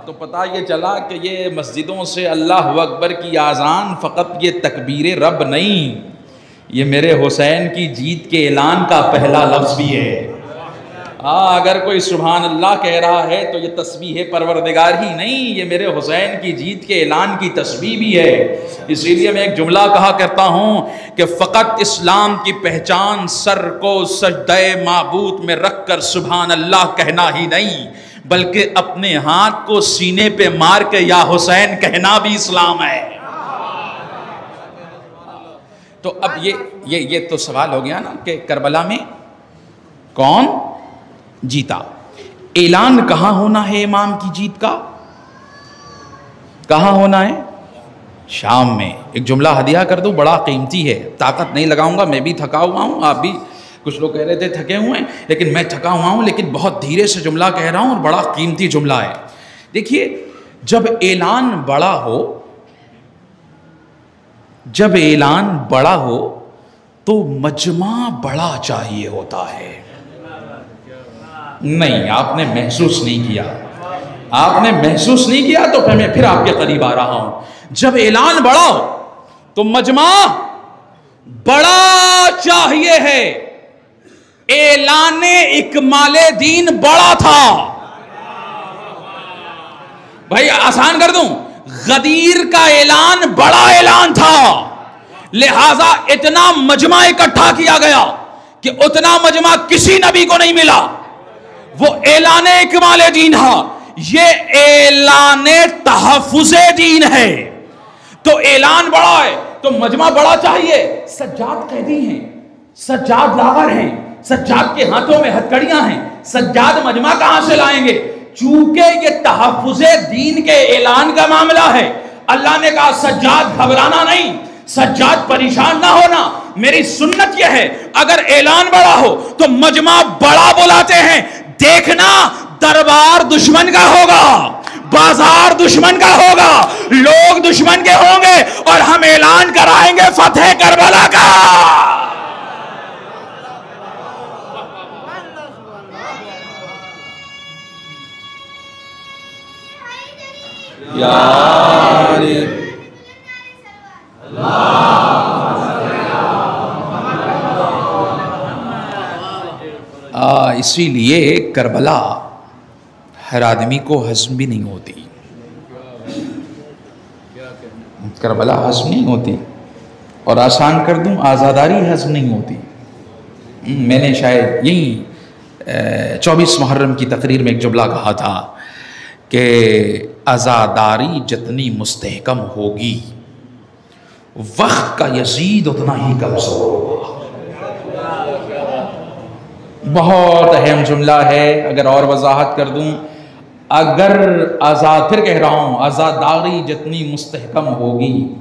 Speaker 1: تو پتہ یہ چلا کہ یہ مسجدوں سے اللہ اکبر کی آذان فقط یہ تکبیر رب نہیں، یہ میرے حسین کی جیت کے اعلان کا پہلا لفظ بھی ہے۔ اگر کوئی سبحان اللہ کہہ رہا ہے تو یہ تسبیح پروردگار ہی نہیں، یہ میرے حسین کی جیت کے اعلان کی تسبیح بھی ہے۔ اسی لیے میں ایک جملہ کہا کرتا ہوں کہ فقط اسلام کی پہچان سر کو سجدہ معبود میں رکھ کر سبحان اللہ کہنا ہی نہیں، بلکہ اپنے ہاتھ کو سینے پہ مار کے یا حسین کہنا بھی اسلام ہے۔ تو اب یہ تو سوال ہو گیا نا کہ کربلا میں کون جیتا؟ اعلان کہاں ہونا ہے امام کی جیت کا؟ کہاں ہونا ہے؟ شام میں۔ ایک جملہ ہدیہ کر دو، بڑا قیمتی ہے، طاقت نہیں لگاؤں گا، میں بھی تھکا ہوا ہوں، آپ بھی، کچھ لوگ کہہ رہے تھے تھکے ہوئے ہیں، لیکن میں تھکا ہوا ہوں، لیکن بہت دھیرے سے جملہ کہہ رہا ہوں اور بڑا قیمتی جملہ ہے۔ دیکھیے، جب اعلان بڑا ہو تو مجمع بڑا چاہیے ہوتا ہے۔ نہیں، آپ نے محسوس نہیں کیا، تو میں پھر آپ کے قریب آ رہا ہوں۔ جب اعلان بڑا ہو تو مجمع بڑا چاہیے ہے۔ اعلان اکمال دین بڑا تھا۔ بھائی آسان کر دوں، غدیر کا اعلان بڑا اعلان تھا، لہذا اتنا مجمع اکٹھا کیا گیا کہ اتنا مجمع کسی نبی کو نہیں ملا۔ وہ اعلان اکمال دین تھا، یہ اعلان تحفظ دین ہے۔ تو اعلان بڑا ہے تو مجمع بڑا چاہیے۔ سجاد قیدی ہیں، سجاد لاغر ہیں، سجاد کے ہاتھوں میں ہتھکڑیاں ہیں، سجاد مجمع کہاں سے لائیں گے؟ چونکہ یہ تحفظ دین کے اعلان کا معاملہ ہے، اللہ نے کہا سجاد گھبرانا نہیں، سجاد پریشان نہ ہونا۔ میری سنت یہ ہے، اگر اعلان بڑا ہو تو مجمع بڑا بلاتے ہیں۔ دیکھنا دربار دشمن کا ہوگا، بازار دشمن کا ہوگا، لوگ دشمن کے ہوں گے، اور ہم اعلان کرائیں گے فتح کربلا کا۔ اسی لیے کربلا ہر آدمی کو ہضم بھی نہیں ہوتی، کربلا ہضم نہیں ہوتی، اور آسان کر دوں آزاداری ہضم نہیں ہوتی۔ میں نے شاید یہی 24 محرم کی تقریر میں ایک جملہ کہا تھا کہ آزاداری جتنی مستحکم ہوگی وقت کا یزید اتنا ہی کمزور ہوگا۔ بہت اہم جملہ ہے، اگر اور وضاحت کر دوں، پھر کہہ رہا ہوں، آزاداری جتنی مستحکم ہوگی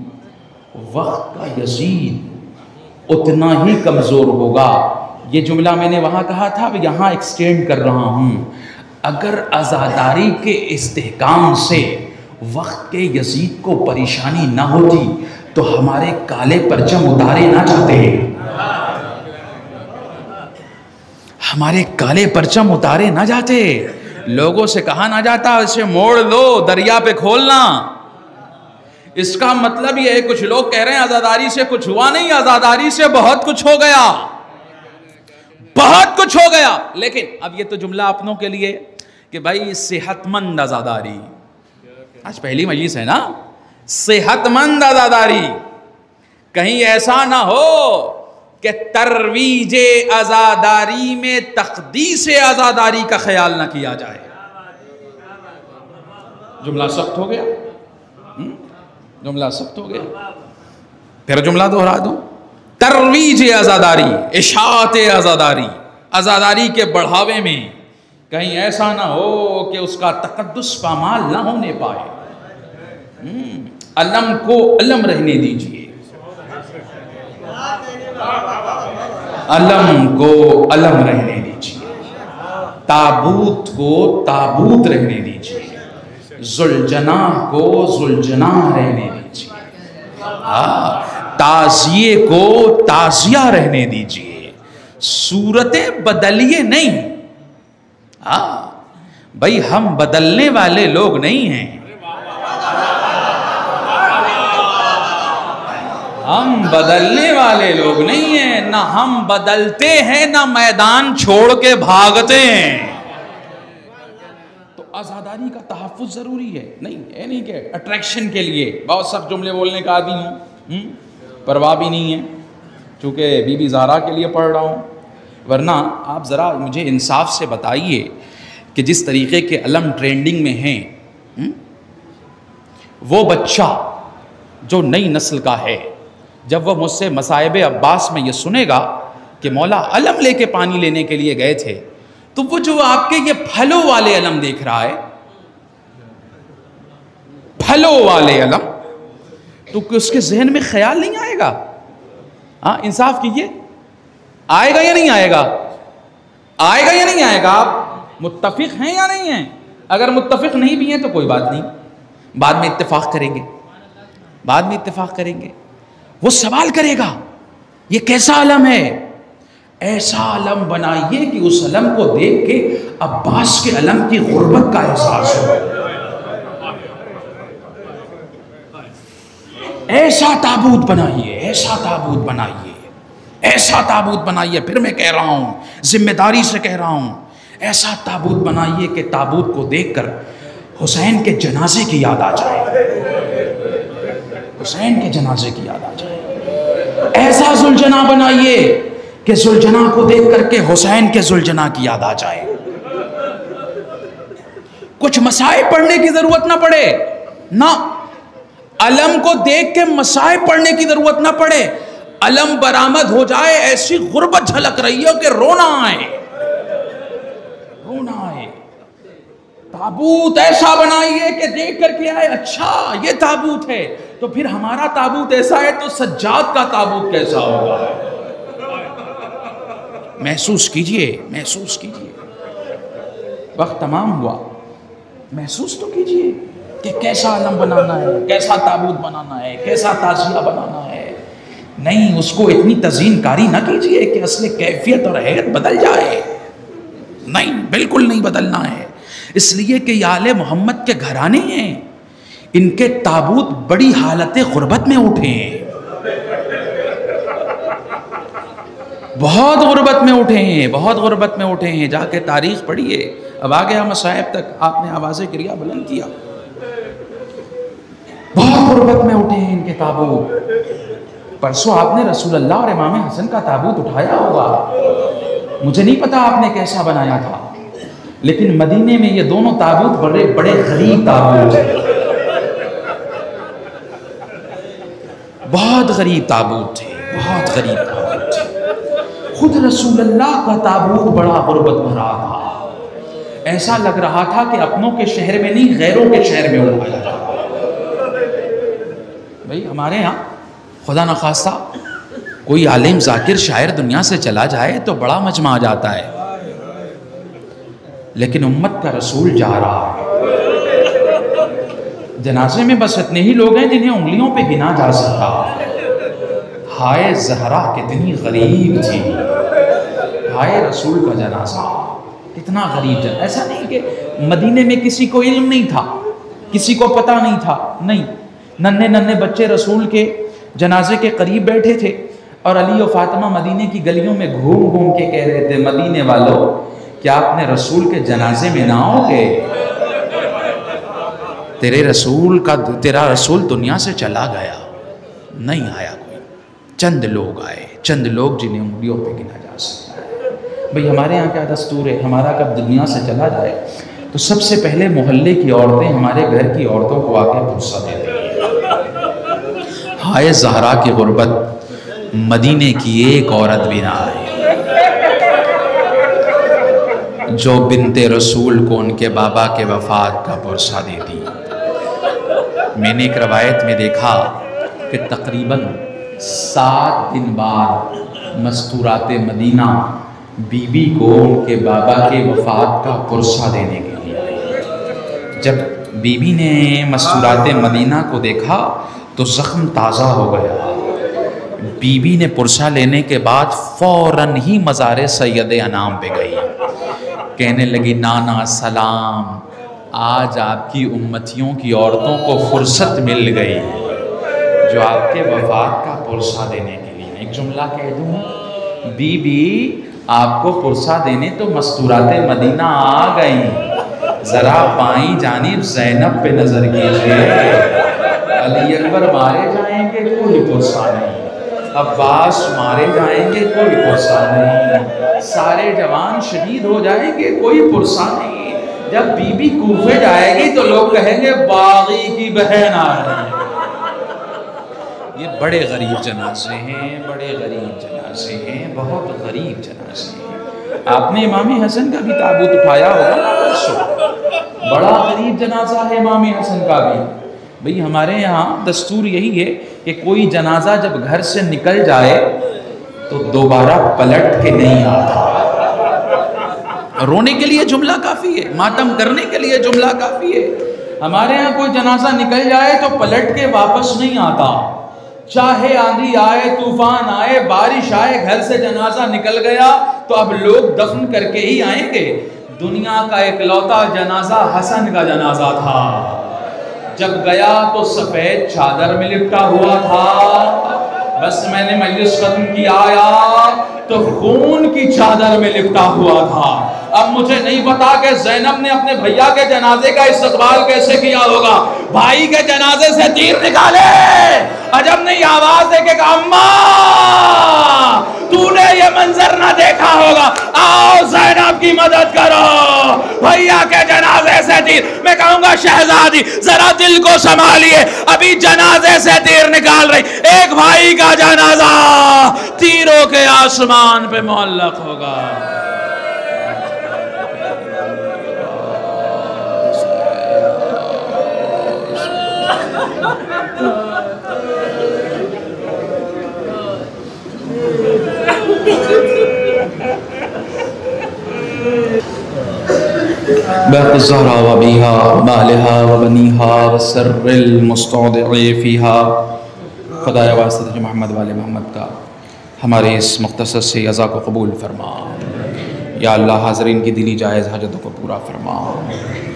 Speaker 1: وقت کا یزید اتنا ہی کمزور ہوگا۔ یہ جملہ میں نے وہاں کہا تھا، یہاں ایکسٹینڈ کر رہا ہوں۔ اگر آزاداری کے استحکام سے وقت کے یزید کو پریشانی نہ ہوتی تو ہمارے کالے پرچم اتارے نہ جاتے، ہمارے کالے پرچم اتارے نہ جاتے، لوگوں سے کہا نہ جاتا اسے موڑ لو، دریا پہ کھولنا۔ اس کا مطلب یہ ہے، کچھ لوگ کہہ رہے ہیں آزاداری سے کچھ ہوا نہیں، آزاداری سے بہت کچھ ہو گیا، بہت کچھ ہو گیا۔ لیکن اب یہ تو جملہ اپنوں کے لیے کہ بھائی صحت مند آزاداری، آج پہلی مجلس ہے نا، صحت مند آزاداری، کہیں ایسا نہ ہو کہ ترویج آزاداری میں تقدیس آزاداری کا خیال نہ کیا جائے۔ جملہ سخت ہو گیا، جملہ سخت ہو گیا، پھر جملہ دوہرا دوں، ترویج آزاداری، اشاعت آزاداری، آزاداری کے بڑھاوے میں کہیں ایسا نہ ہو کہ اس کا تقدس پامال نہ ہونے پائے۔ علم کو علم رہنے دیجئے، علم کو علم رہنے دیجئے، تابوت کو تابوت رہنے دیجئے، ذوالجناح کو ذوالجناح رہنے دیجئے، تعزیے کو تعزیہ رہنے دیجئے، صورتیں بدلیے نہیں۔ بھائی ہم بدلنے والے لوگ نہیں ہیں، ہم بدلنے والے لوگ نہیں ہیں، نہ ہم بدلتے ہیں نہ میدان چھوڑ کے بھاگتے ہیں۔ تو آزاداری کا تحفظ ضروری ہے، نہیں کہ اٹریکشن کے لیے بہت سخت جملے بولنے کا عادی ہوں، پرواہ بھی نہیں ہے چونکہ بی بی زہرا کے لیے پڑھ رہا ہوں۔ ورنہ آپ ذرا مجھے انصاف سے بتائیے کہ جس طریقے کے علم ٹرینڈنگ میں ہیں، وہ بچہ جو نئی نسل کا ہے، جب وہ مجھ سے مصائب عباس میں یہ سنے گا کہ مولا علم لے کے پانی لینے کے لیے گئے تھے، تو وہ جو آپ کے یہ پھلوں والے علم دیکھ رہا ہے، پھلوں والے علم، تو اس کے ذہن میں خیال نہیں آئے گا؟ ہاں انصاف کیجئے، آئے گا یا نہیں آئے گا؟ آئے گا یا نہیں آئے گا؟ آپ متفق ہیں یا نہیں ہیں؟ اگر متفق نہیں بھی ہیں تو کوئی بات نہیں، بعد میں اتفاق کریں گے، بعد میں اتفاق کریں گے۔ وہ سوال کرے گا یہ کیسا علم ہے؟ ایسا علم بنائیے کہ اس علم کو دیکھ کے عباس کے علم کی غربت کا احساس ہو۔ ایسا تابوت بنائیے، ایسا تابوت بنائیے، ایسا تابوت بنائیے، پھر میں کہہ رہا ہوں، ذمہ داری سے کہہ رہا ہوں، ایسا تابوت بنائیے کہ تابوت کو دیکھ کر حسین کے جنازے کی یاد آ جائے، حسین کے جنازے کی یاد آ جائے۔ ایسا ذوالجناح بنائیے کہ ذوالجناح کو دیکھ کر کے حسین کے ذوالجناح کی یاد آ جائے۔ کچھ مسائل پڑھنے کی ضرورت نہ پڑے، نہ علم کو دیکھ کے مسائل پڑھنے کی ضرورت نہ پڑے، علم برآمد ہو جائے، ایسی غربت جھلک رہی ہو کہ رونا آئے، رونا آئے۔ تابوت ایسا بنائیے کہ دیکھ کر کے آئے اچھا یہ تابوت ہے، تو پھر ہمارا تابوت ایسا ہے تو سجاد کا تابوت کیسا ہوگا؟ محسوس کیجئے، محسوس کیجئے۔ وقت تمام ہوا، محسوس تو کیجئے کہ کیسا علم بنانا ہے، کیسا تابوت بنانا ہے، کیسا تعزیہ بنانا ہے۔ نہیں، اس کو اتنی تزئین کاری نہ کیجئے کہ اصل کیفیت اور حیت بدل جائے، نہیں، بالکل نہیں بدلنا ہے۔ اس لیے کہ یہ آل محمد کے گھرانے ہیں، ان کے تابوت بڑی حالت غربت میں اٹھے ہیں، بہت غربت میں اٹھے ہیں، بہت غربت میں اٹھے ہیں۔ جا کے تاریخ پڑھیے، اب آگے ہم مصائب تک آپ نے آواز کریا بلند کیا، بہت غربت میں اٹھے ہیں ان کے تابوت۔ پرسوں آپ نے رسول اللہ اور امام حسن کا تابوت اٹھایا ہوگا، مجھے نہیں پتا آپ نے کیسا بنایا تھا، لیکن مدینے میں یہ دونوں تابوت بڑے بڑے غریب تابوت ہیں، بہت غریب تابوت تھے، بہت غریب تابوت تھے۔ خود رسول اللہ کا تابوت بڑا غربت بھرا تھا، ایسا لگ رہا تھا کہ اپنوں کے شہر میں نہیں غیروں کے شہر میں اٹھایا جا رہا۔ بھئی ہمارے ہاں خدا نخواستہ کوئی عالم ذاکر شاعر دنیا سے چلا جائے تو بڑا مجمع آ جاتا ہے، لیکن امت کا رسول جا رہا ہے، جنازے میں بس اتنے ہی لوگ ہیں جنہیں انگلیوں پہ گنا جا سکتا۔ ہائے زہرا کتنی غریب تھی، ہائے رسول کا جنازہ کتنا غریب جنازہ۔ ایسا نہیں کہ مدینے میں کسی کو علم نہیں تھا، کسی کو پتہ نہیں تھا، نہیں، ننھے ننھے بچے رسول کے جنازے کے قریب بیٹھے تھے، اور علی و فاطمہ مدینے کی گلیوں میں گھوم گھوم کے کہہ رہے تھے، مدینے والوں کیا آپ نے رسول کے جنازے میں نہ آؤ گے؟ تیرا رسول دنیا سے چلا گیا، نہیں آیا کوئی، چند لوگ آئے، چند لوگ جنہیں انگلیوں پہ گنا جا سکتا ہے۔ بھئی ہمارے یہاں کیا دستور ہے، ہمارا کب دنیا سے چلا جائے تو سب سے پہلے محلے کی عورتیں ہمارے گھر کی عورتوں کو آ کے پرسہ دیتے ہیں۔ ہائے زہرا کی غربت، مدینے کی ایک عورت بھی نہ آئی جو بنت رسول کو ان کے بابا کے وفات کا پرسہ دیتی۔ میں نے ایک روایت میں دیکھا کہ تقریباً 7 دن بعد مستورات مدینہ بی بی کو ان کے بابا کے وفات کا پرسہ دینے کے لیے آئی۔ جب بی بی نے مستورات مدینہ کو دیکھا تو زخم تازہ ہو گیا۔ بی بی نے پرسہ لینے کے بعد فوراً ہی مزار سید انام پہ گئی، کہنے لگی نانا سلام، آج آپ کی امتیوں کی عورتوں کو فرصت مل گئی جو آپ کے وفات کا
Speaker 2: پرسہ دینے کے لیے ایک جملہ کہہ دوں، بی بی آپ کو پرسہ دینے تو مستورات مدینہ آ گئیں، ذرا بائیں جانب زینب پہ نظر کیجئے، علی اکبر مارے جائیں گے کوئی پرسہ نہیں، عباس مارے جائیں گے کوئی پرسہ نہیں، سارے جوان شہید ہو جائیں گے کوئی پرسہ نہیں۔ جب بی بی کوفے جائے گی تو لوگ کہیں گے باغی کی بہن آ رہی ہے۔ یہ بڑے غریب جنازے ہیں، بڑے غریب جنازے ہیں، بہت غریب جنازے ہیں۔ آپ نے امام حسن کا بھی تابوت اٹھایا ہوگا، بڑا غریب جنازہ ہے امام حسن کا بھی۔ بھئی ہمارے یہاں دستور یہی ہے کہ کوئی جنازہ جب گھر سے نکل جائے تو دوبارہ پلٹ کے نہیں آتا۔ رونے کے لیے جملہ کافی ہے، ماتم کرنے کے لیے جملہ کافی ہے۔ ہمارے یہاں کوئی جنازہ نکل جائے تو پلٹ کے واپس نہیں آتا، چاہے آندھی آئے، طوفان آئے، بارش آئے، گھر سے جنازہ نکل گیا تو اب لوگ دفن کر کے ہی آئیں گے۔ دنیا کا اکلوتا جنازہ حسن کا جنازہ تھا، جب گیا تو سفید چادر میں لپٹا ہوا تھا، بس میں نے مجلس ختم کی آیا تو خون کی چادر میں لپٹا ہوا تھا۔ اب مجھے نہیں پتا کہ زینب نے اپنے بھیا کے جنازے کا استقبال کیسے کیا ہوگا، بھائی کے جنازے سے تیر نکالے، عجب نہیں آواز دے کہ اماں تو نے یہ منظر نہ دیکھا ہوگا، آؤ زینب کی مدد کرو، بھیا کے جنازے سے تیر۔ میں کہوں گا شہزادی ذرا دل کو سنبھالیے، ابھی جنازے سے تیر نکال رہی، ایک بھائی کا جنازہ تیروں کے آسمان پہ معلق ہوگا۔ بحق الزہرا و بیہا و مالہا و بنیہا و سر المستودع فیہا۔ خدایا واسطہ محمد والے محمد کا ہمارے اس مختصر سے عزا کو قبول فرما، یا اللہ حاضرین کی دلی جائز حاجتوں کو پورا فرما،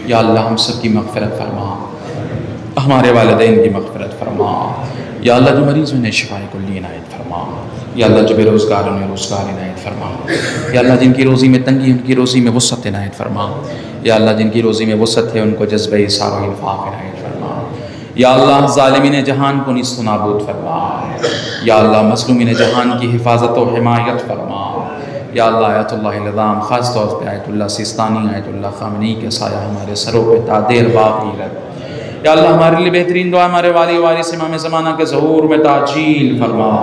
Speaker 2: یا اللہ ہم سب کی مغفرت فرما، ہمارے والدین کی مغفرت فرما، یا اللہ جو مریض انہیں شفاء کلی عنایت فرما، یا اللہ جو بے روزگار انہیں روزگار عنایت فرما، یا اللہ جن کی روزی میں تنگی ان کی روزی میں وسعت عنایت فرما، یا اللہ جن کی روزی میں وسعت ہے ان کو جذبہ ایثار و انفاق عنایت فرما، یا اللہ ظالمین جہان کو نیست و نابود فرما، یا اللہ مظلومین جہان کی حفاظت و حمایت فرما، یا اللہ آیت اللہ العظام خاص طور پہ آیت اللہ سیستانی، آیت اللہ خامنی کے سایہ ہمارے سروں پہ تعدیر باقی رکھ۔ یا اللہ ہمارے لیے بہترین دعا ہمارے والی وارث امام زمانہ کے ظہور میں تعجیل فرما۔